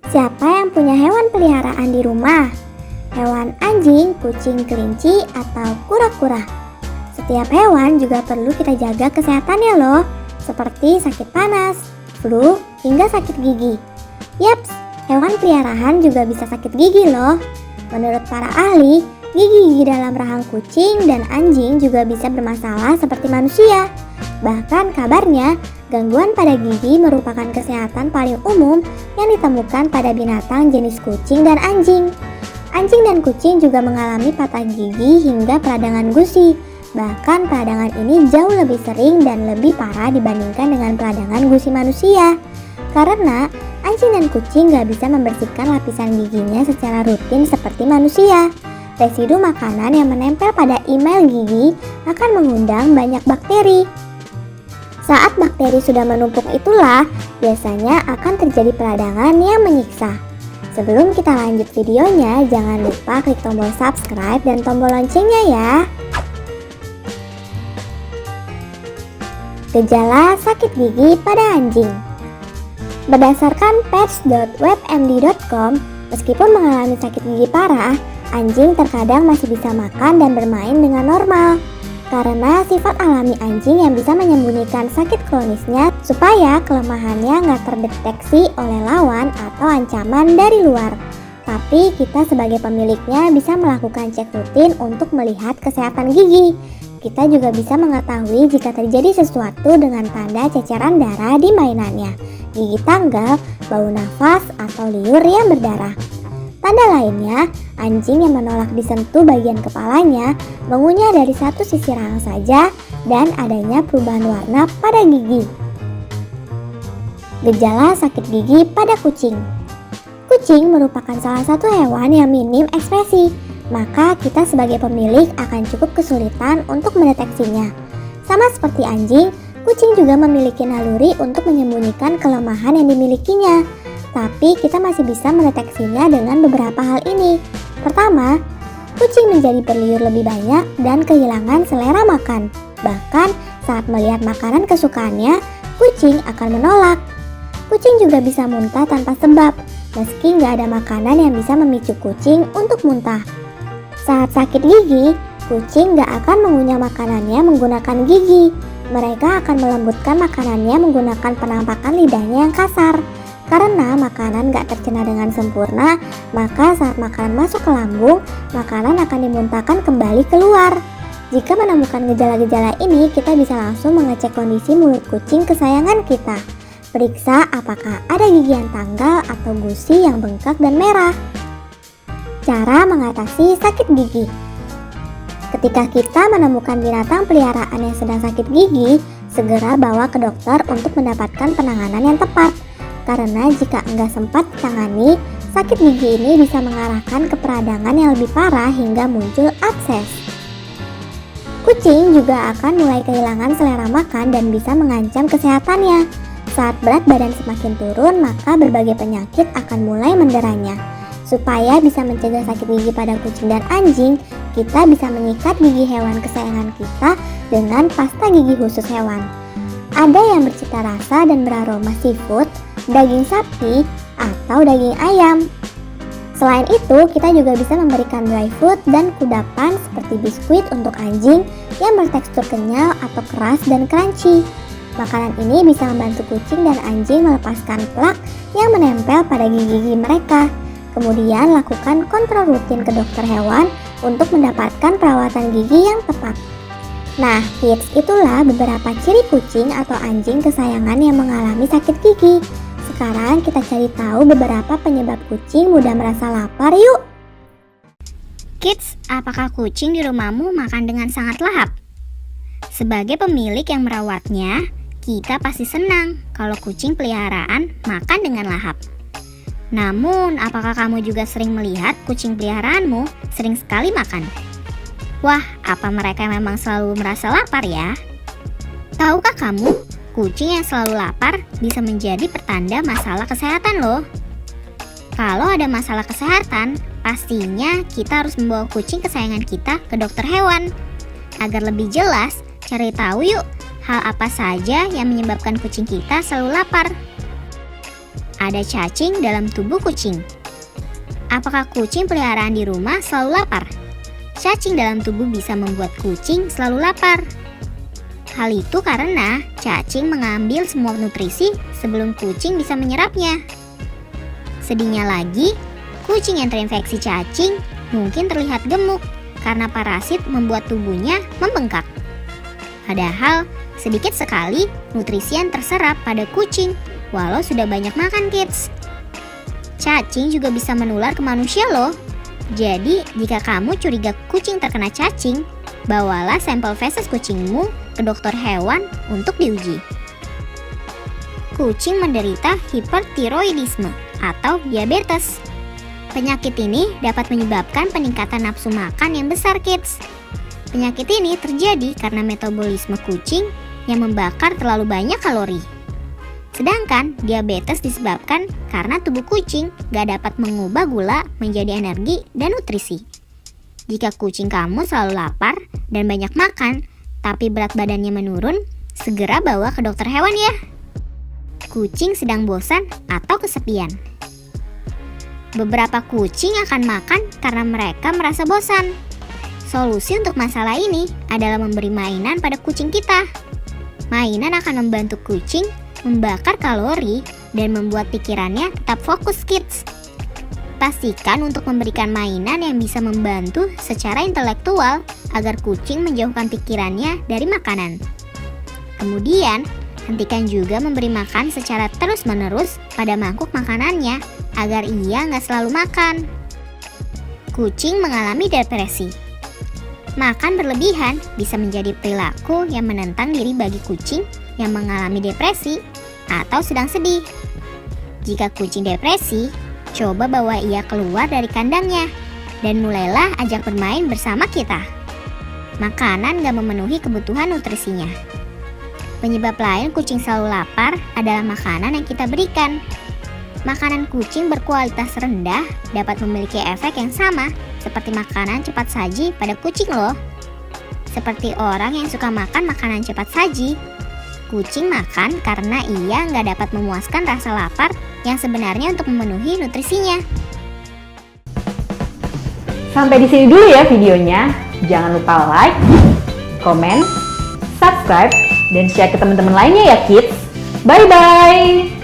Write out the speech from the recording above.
Siapa yang punya hewan peliharaan di rumah? Hewan anjing, kucing, kelinci, atau kura-kura? Setiap hewan juga perlu kita jaga kesehatannya loh, seperti sakit panas, flu, hingga sakit gigi. Yaps, hewan peliharaan juga bisa sakit gigi loh. Menurut para ahli, gigi-gigi dalam rahang kucing dan anjing juga bisa bermasalah seperti manusia. Bahkan kabarnya, gangguan pada gigi merupakan kesehatan paling umum yang ditemukan pada binatang jenis kucing dan anjing. Anjing dan kucing juga mengalami patah gigi hingga peradangan gusi. Bahkan peradangan ini jauh lebih sering dan lebih parah dibandingkan dengan peradangan gusi manusia. Karena anjing dan kucing gak bisa membersihkan lapisan giginya secara rutin seperti manusia. Residu makanan yang menempel pada email gigi akan mengundang banyak bakteri. Saat bakteri sudah menumpuk itulah biasanya akan terjadi peradangan yang menyiksa. Sebelum kita lanjut videonya, jangan lupa klik tombol subscribe dan tombol loncengnya ya. Gejala sakit gigi pada anjing. Berdasarkan pets.webmd.com, meskipun mengalami sakit gigi parah, anjing terkadang masih bisa makan dan bermain dengan normal. Karena sifat alami anjing yang bisa menyembunyikan sakit kronisnya supaya kelemahannya nggak terdeteksi oleh lawan atau ancaman dari luar. Tapi kita sebagai pemiliknya bisa melakukan cek rutin untuk melihat kesehatan gigi. Kita juga bisa mengetahui jika terjadi sesuatu dengan tanda ceceran darah di mainannya, gigi tanggal, bau nafas, atau liur yang berdarah. Tanda lainnya, anjing yang menolak disentuh bagian kepalanya, mengunyah dari satu sisi rahang saja, dan adanya perubahan warna pada gigi. Gejala sakit gigi pada kucing. Kucing merupakan salah satu hewan yang minim ekspresi, maka kita sebagai pemilik akan cukup kesulitan untuk mendeteksinya. Sama seperti anjing, kucing juga memiliki naluri untuk menyembunyikan kelemahan yang dimilikinya. Tapi kita masih bisa mendeteksinya dengan beberapa hal ini. Pertama, kucing menjadi berliur lebih banyak dan kehilangan selera makan. Bahkan saat melihat makanan kesukaannya, kucing akan menolak. Kucing juga bisa muntah tanpa sebab, meski nggak ada makanan yang bisa memicu kucing untuk muntah. Saat sakit gigi, kucing nggak akan mengunyah makanannya menggunakan gigi. Mereka akan melembutkan makanannya menggunakan penampakan lidahnya yang kasar. Karena makanan gak tercerna dengan sempurna, maka saat makanan masuk ke lambung, makanan akan dimuntahkan kembali keluar. Jika menemukan gejala-gejala ini, kita bisa langsung mengecek kondisi mulut kucing kesayangan kita. Periksa apakah ada gigi yang tanggal atau gusi yang bengkak dan merah. Cara mengatasi sakit gigi. Ketika kita menemukan binatang peliharaan yang sedang sakit gigi, segera bawa ke dokter untuk mendapatkan penanganan yang tepat. Karena jika enggak sempat ditangani, sakit gigi ini bisa mengarahkan ke peradangan yang lebih parah hingga muncul abses. Kucing juga akan mulai kehilangan selera makan dan bisa mengancam kesehatannya. Saat berat badan semakin turun, maka berbagai penyakit akan mulai menderanya. Supaya bisa mencegah sakit gigi pada kucing dan anjing, kita bisa menyikat gigi hewan kesayangan kita dengan pasta gigi khusus hewan. Ada yang bercita rasa dan beraroma seafood, daging sapi, atau daging ayam. Selain itu, kita juga bisa memberikan dry food dan kudapan seperti biskuit untuk anjing yang bertekstur kenyal atau keras dan crunchy. Makanan ini bisa membantu kucing dan anjing melepaskan plak yang menempel pada gigi-gigi mereka. Kemudian lakukan kontrol rutin ke dokter hewan untuk mendapatkan perawatan gigi yang tepat. Nah, tips itulah beberapa ciri kucing atau anjing kesayangan yang mengalami sakit gigi. Sekarang kita cari tahu beberapa penyebab kucing mudah merasa lapar yuk. Kids, apakah kucing di rumahmu makan dengan sangat lahap? Sebagai pemilik yang merawatnya, kita pasti senang kalau kucing peliharaan makan dengan lahap. Namun, apakah kamu juga sering melihat kucing peliharaanmu sering sekali makan? Wah, apa mereka memang selalu merasa lapar ya? Tahukah kamu, kucing yang selalu lapar bisa menjadi pertanda masalah kesehatan loh. Kalau ada masalah kesehatan, pastinya kita harus membawa kucing kesayangan kita ke dokter hewan. Agar lebih jelas, cari tahu yuk hal apa saja yang menyebabkan kucing kita selalu lapar. ada cacing dalam tubuh kucing. Apakah kucing peliharaan di rumah selalu lapar? Cacing dalam tubuh bisa membuat kucing selalu lapar. Hal itu karena cacing mengambil semua nutrisi sebelum kucing bisa menyerapnya. Sedihnya lagi, kucing yang terinfeksi cacing mungkin terlihat gemuk karena parasit membuat tubuhnya membengkak. Padahal, sedikit sekali nutrisi yang terserap pada kucing, walau sudah banyak makan kids. Cacing juga bisa menular ke manusia loh. Jadi, jika kamu curiga kucing terkena cacing, bawalah sampel feses kucingmu ke dokter hewan untuk diuji. Kucing menderita hipertiroidisme atau diabetes. Penyakit ini dapat menyebabkan peningkatan nafsu makan yang besar kids. Penyakit ini terjadi karena metabolisme kucing yang membakar terlalu banyak kalori. Sedangkan diabetes disebabkan karena tubuh kucing gak dapat mengubah gula menjadi energi dan nutrisi. Jika kucing kamu selalu lapar dan banyak makan, tapi berat badannya menurun, segera bawa ke dokter hewan ya. Kucing sedang bosan atau kesepian. Beberapa kucing akan makan karena mereka merasa bosan. Solusi untuk masalah ini adalah memberi mainan pada kucing kita. Mainan akan membantu kucing membakar kalori dan membuat pikirannya tetap fokus kids. Pastikan untuk memberikan mainan yang bisa membantu secara intelektual agar kucing menjauhkan pikirannya dari makanan. Kemudian, hentikan juga memberi makan secara terus-menerus pada mangkuk makanannya agar ia nggak selalu makan. Kucing mengalami depresi. Makan berlebihan bisa menjadi perilaku yang menentang diri bagi kucing yang mengalami depresi atau sedang sedih. Jika kucing depresi, coba bawa ia keluar dari kandangnya dan mulailah ajak bermain bersama kita. Makanan gak memenuhi kebutuhan nutrisinya. Penyebab lain kucing selalu lapar adalah makanan yang kita berikan. Makanan kucing berkualitas rendah dapat memiliki efek yang sama seperti makanan cepat saji pada kucing loh. Seperti orang yang suka makan makanan cepat saji, kucing makan karena ia nggak dapat memuaskan rasa lapar yang sebenarnya untuk memenuhi nutrisinya. Sampai di sini dulu ya videonya. Jangan lupa like, komen, subscribe, dan share ke teman-teman lainnya ya kids. Bye-bye!